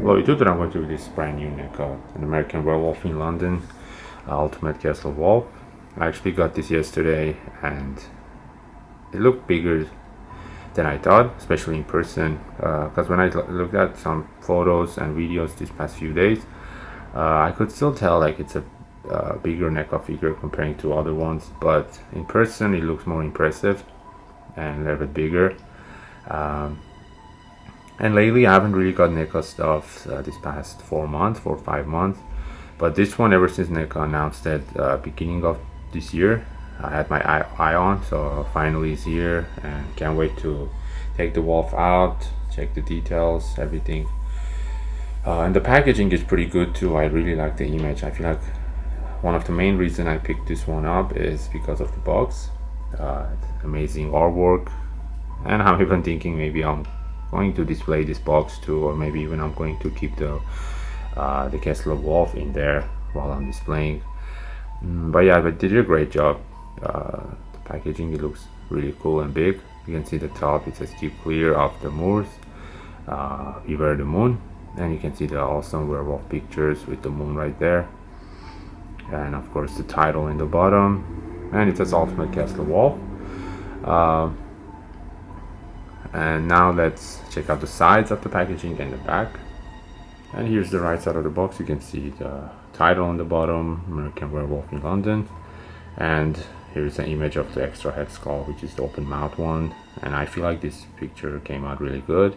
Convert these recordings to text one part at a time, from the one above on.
Hello YouTube, today I'm going to do this brand new NECA, an American Werewolf in London, Ultimate Kessler Werewolf. I actually got this yesterday and it looked bigger than I thought, especially in person, because when I looked at some photos and videos these past few days, I could still tell like it's a bigger NECA figure comparing to other ones, but in person it looks more impressive and a little bit bigger. And lately I haven't really got NECA stuff this past 4 months, 4 or 5 months. But this one, ever since NECA announced it beginning of this year, I had my eye on, so finally it's here and can't wait to take the wolf out, check the details, everything. And the packaging is pretty good too. I really like the image. I feel like one of the main reasons I picked this one up is because of the box. Amazing artwork, and I'm even thinking maybe I'm going to display this box too, or maybe even I'm going to keep the Kessler Wolf in there while I'm displaying. But yeah, they did a great job. The packaging, it looks really cool and big. You can see the top, it says keep clear of the moors, beware the moon, and you can see the awesome werewolf pictures with the moon right there, and of course the title in the bottom, and it says Ultimate Kessler Werewolf. And now let's check out the sides of the packaging and the back. And here's the right side of the box. You can see the title on the bottom, American Werewolf in London. And here's an image of the extra head skull, which is the open mouth one. And I feel like this picture came out really good.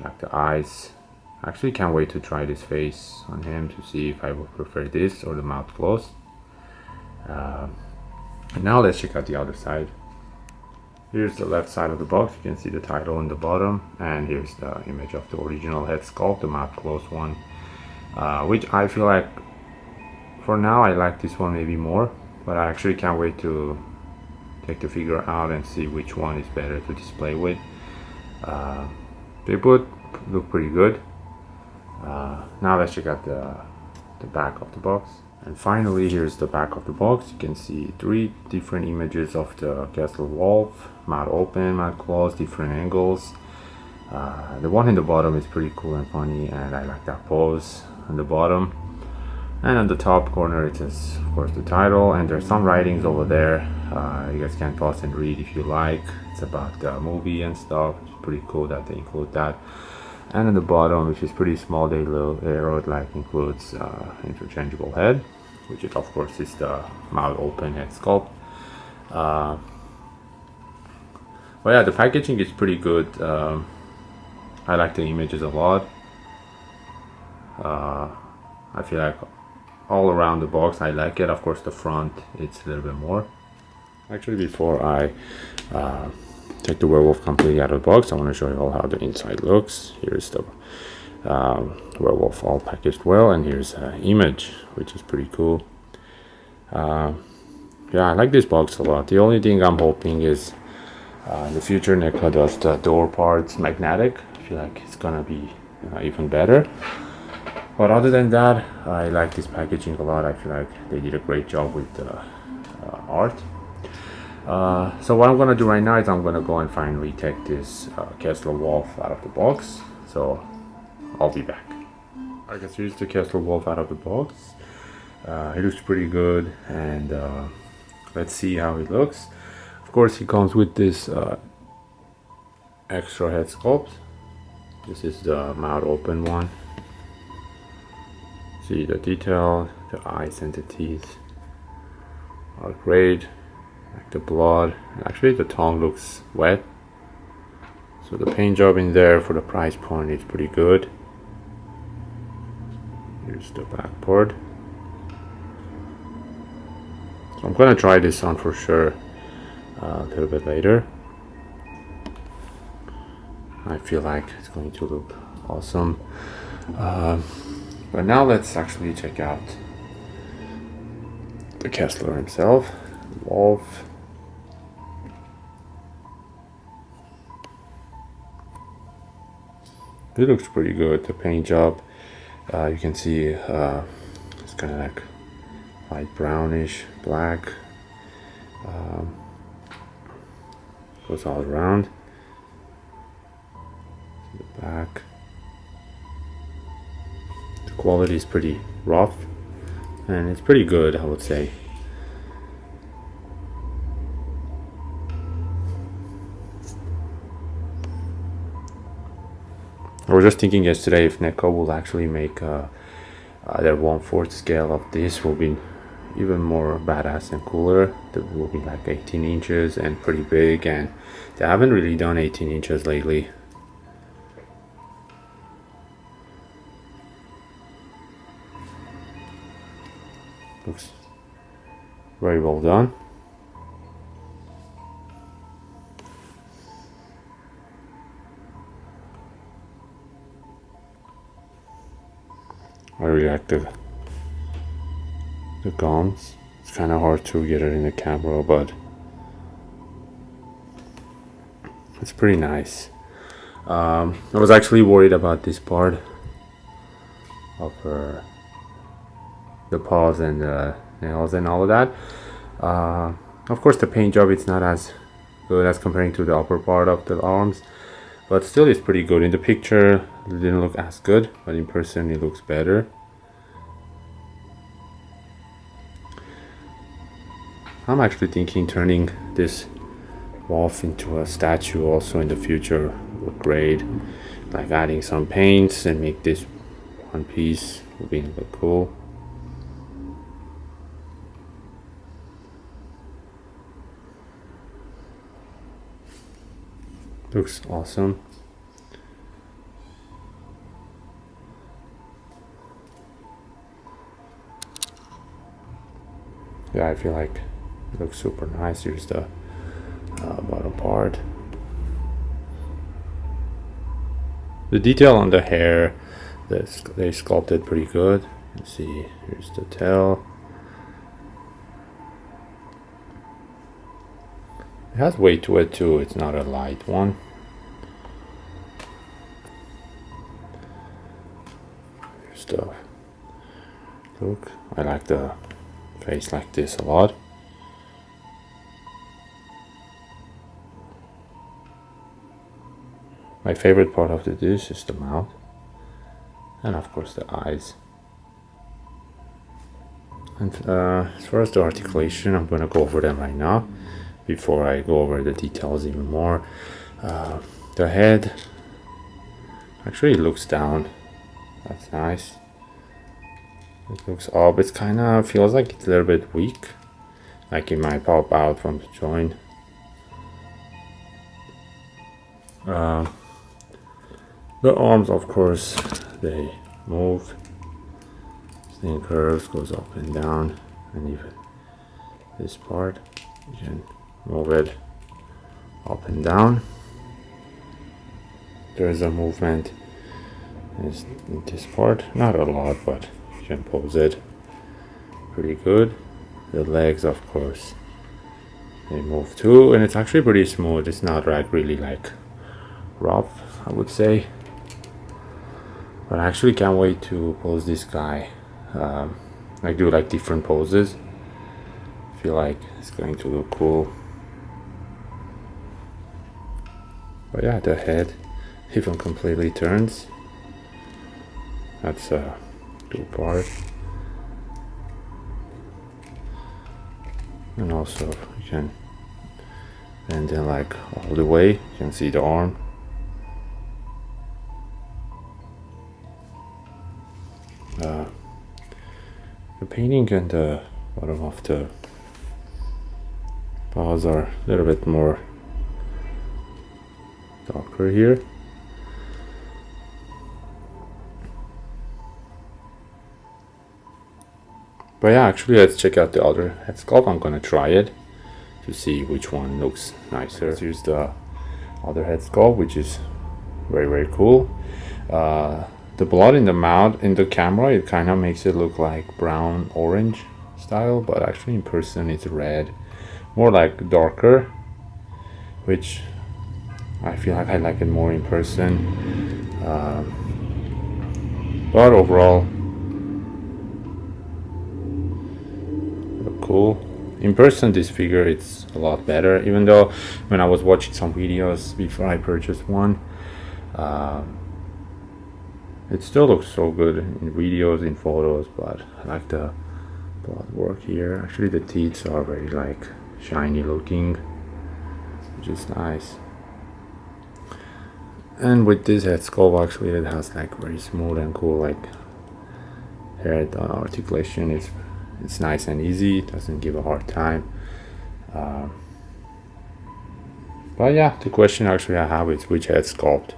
Like the eyes. Actually can't wait to try this face on him to see if I would prefer this or the mouth closed. And now let's check out the other side. Here's the left side of the box. You can see the title in the bottom, and here's the image of the original head sculpt, the mouth closed one, which I feel like for now I like this one maybe more, but I actually can't wait to take the figure out and see which one is better to display with. They both look pretty good. Now let's check out the back of the box. And finally, here's the back of the box. You can see 3 different images of the Kessler Wolf, mouth open, mouth closed, different angles. The one in the bottom is pretty cool and funny, and I like that pose on the bottom. And on the top corner it says of course the title, and there's some writings over there. You guys can pause and read if you like. It's about the movie and stuff. It's pretty cool that they include that. And in the bottom, which is pretty small, they wrote like includes interchangeable head, which is of course is the mouth open head sculpt. But yeah, the packaging is pretty good. I like the images a lot. I feel like all around the box I like it. Of course the front it's a little bit more. Actually, before I take the werewolf completely out of the box, I want to show you all how the inside looks. Here's the werewolf all packaged well, and here's an image, which is pretty cool. Yeah, I like this box a lot. The only thing I'm hoping is in the future NECA does the door parts magnetic. I feel like it's gonna be even better. But other than that, I like this packaging a lot. I feel like they did a great job with the art. So what I'm gonna do right now is I'm gonna go and finally take this Kessler Wolf out of the box. So I'll be back. I guess here's the Kessler Wolf out of the box. It looks pretty good, and let's see how it looks. Of course, he comes with this extra head sculpt. This is the mouth open one. See the detail, the eyes and the teeth are great. Like the blood, actually the tongue looks wet, so the paint job in there for the price point is pretty good. Here's the back part. So I'm gonna try this on for sure a little bit later. I feel like it's going to look awesome. But now let's actually check out the Kessler himself. Wolf. It looks pretty good. The paint job, you can see it's kind of like light brownish, black. Goes all around. The back. The quality is pretty rough and it's pretty good, I would say. I was just thinking yesterday if NECA will actually make their 1/4 scale of this will be even more badass and cooler. That will be like 18 inches and pretty big, and they haven't really done 18 inches lately. Looks very well done. I really like the gums. It's kind of hard to get it in the camera, but it's pretty nice. I was actually worried about this part of the paws and the nails and all of that. Of course, the paint job it's not as good as comparing to the upper part of the arms, but still it's pretty good. In the picture it didn't look as good, but in person it looks better. I'm actually thinking turning this wolf into a statue also in the future would look great. Like adding some paints and make this one piece would be look cool. Looks awesome. Yeah, I feel like it looks super nice. Here's the bottom part. The detail on the hair, they sculpted pretty good. You can see here's the tail. It has weight to it too, it's not a light one. Here's the look. I like the face like this a lot. My favorite part of the dish is the mouth and of course the eyes. And as far as the articulation, I'm gonna go over them right now before I go over the details even more. The head actually looks down. That's nice. It looks up. It kind of feels like it's a little bit weak, like it might pop out from the joint. The arms, of course, they move. Same curves, goes up and down, and even this part, you can move it up and down. There's a movement in this part, not a lot, but you can pose it pretty good. The legs, of course, they move too, and it's actually pretty smooth. It's not like really like rough, I would say. But I actually can't wait to pose this guy. I do like different poses. I feel like it's going to look cool. But yeah, the head even completely turns. That's a two part. And also you can bend it like all the way. You can see the arm. The painting and the bottom of the paws are a little bit more darker here. But yeah, actually let's check out the other head sculpt. I'm gonna try it to see which one looks nicer. Let's use the other head sculpt, which is very cool. The blood in the mouth in the camera, it kind of makes it look like brown orange style, but actually in person it's red, more like darker, which I feel like I like it more in person. But overall look cool. In person this figure it's a lot better, even though when I was watching some videos before I purchased one, It still looks so good in videos, in photos, but I like the blood work here. Actually the teeth are very like shiny looking, which is nice. And with this head sculpt, actually it has like very smooth and cool like head articulation. It's nice and easy, it doesn't give a hard time. But yeah, the question actually I have is which head sculpt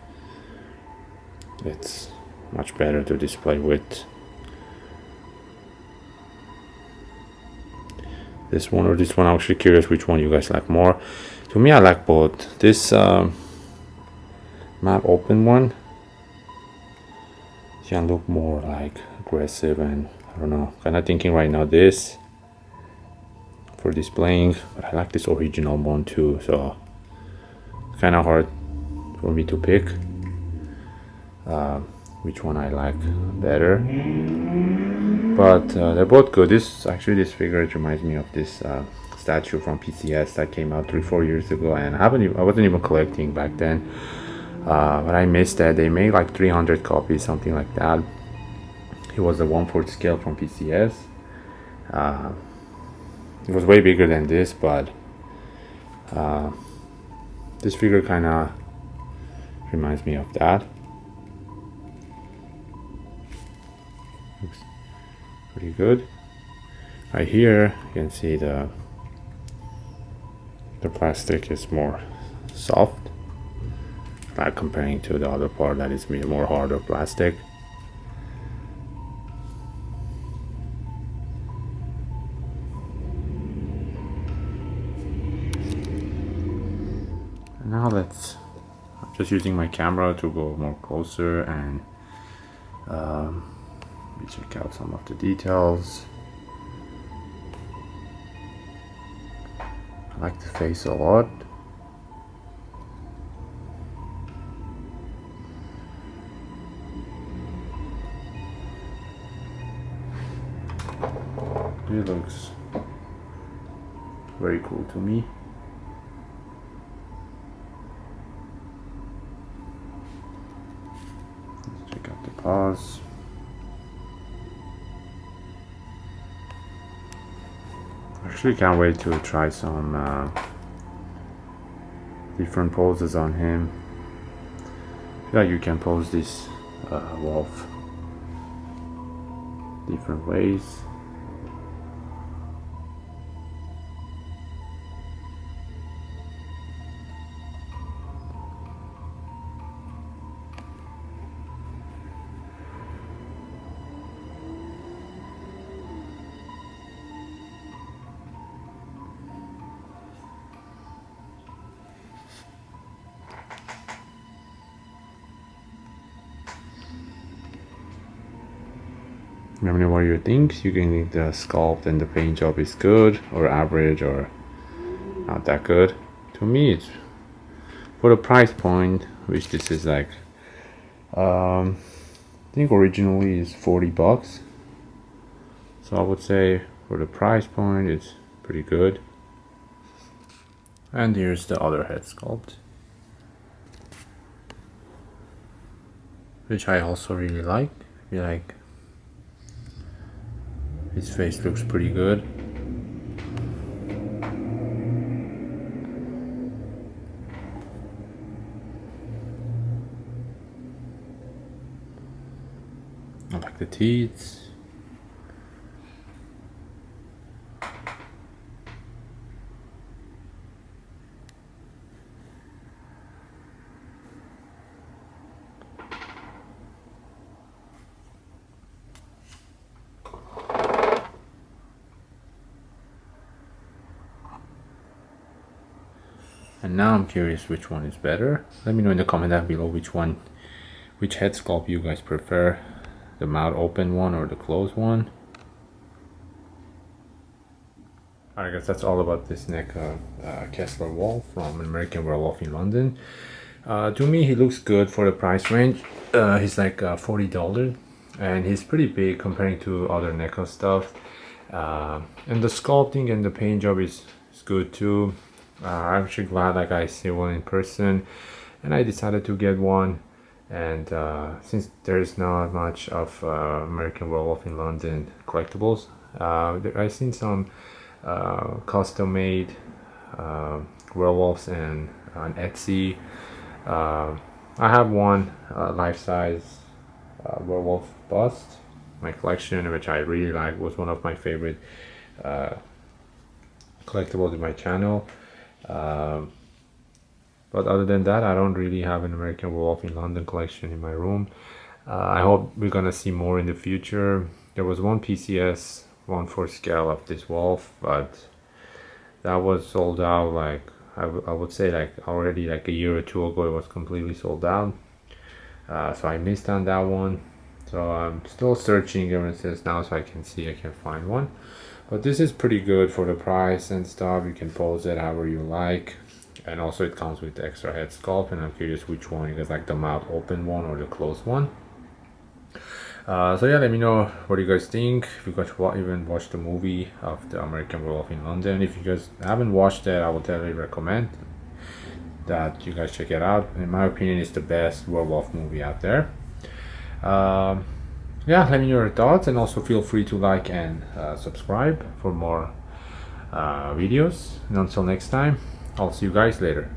it's much better to display with. This one or this one. I'm actually curious which one you guys like more. To me, I like both. This matte open one can look more like aggressive, and I don't know, kind of thinking right now this for displaying, but I like this original one too, so it's kind of hard for me to pick which one I like better, but they're both good. This figure, it reminds me of this statue from PCS that came out 3-4 years ago, and I wasn't even collecting back then, but I missed that. They made like 300 copies, something like that. It was a 1/4 scale from PCS. It was way bigger than this, but this figure kind of reminds me of that. Looks pretty good. Right here you can see the plastic is more soft, like comparing to the other part that is more harder plastic. And now I'm just using my camera to go more closer and check out some of the details. I like the face a lot. It looks very cool to me. Let's check out the paws. Actually can't wait to try some different poses on him. I feel like you can pose this wolf different ways. Let me know what you think. You can think the sculpt and the paint job is good or average or not that good. To me, it's for the price point, which this is like I think originally is 40 bucks, so I would say for the price point it's pretty good. And here's the other head sculpt, which I also really like. I feel like his face looks pretty good. I like the teeth. And now I'm curious which one is better. Let me know in the comment down below which head sculpt you guys prefer, the mouth open one or the closed one. Alright guys, that's all about this NECA Kessler Werewolf from American Werewolf in London. To me he looks good for the price range. He's like $40 and he's pretty big comparing to other NECA stuff. And the sculpting and the paint job is good too. I'm actually glad like I see one in person and I decided to get one. And since there's not much of American Werewolf in London collectibles, I've seen some custom made werewolves and on Etsy. I have one life-size werewolf bust my collection, which I really like. Was one of my favorite collectibles in my channel. But other than that, I don't really have an American Werewolf in London collection in my room. I hope we're gonna see more in the future. There was one PCS, one for scale of this wolf, but that was sold out like I would say like already like a year or two ago. It was completely sold out. So I missed on that one. So I'm still searching ever since now, so I can see I can find one. But this is pretty good for the price and stuff. You can pose it however you like. And also it comes with the extra head sculpt, and I'm curious which one you guys like, the mouth open one or the closed one. So yeah, let me know what you guys think. If you guys even watched the movie of the American Werewolf in London. If you guys haven't watched it, I would definitely recommend that you guys check it out. In my opinion, it's the best werewolf movie out there. Yeah, let me know your thoughts, and also feel free to like and subscribe for more videos. And until next time, I'll see you guys later.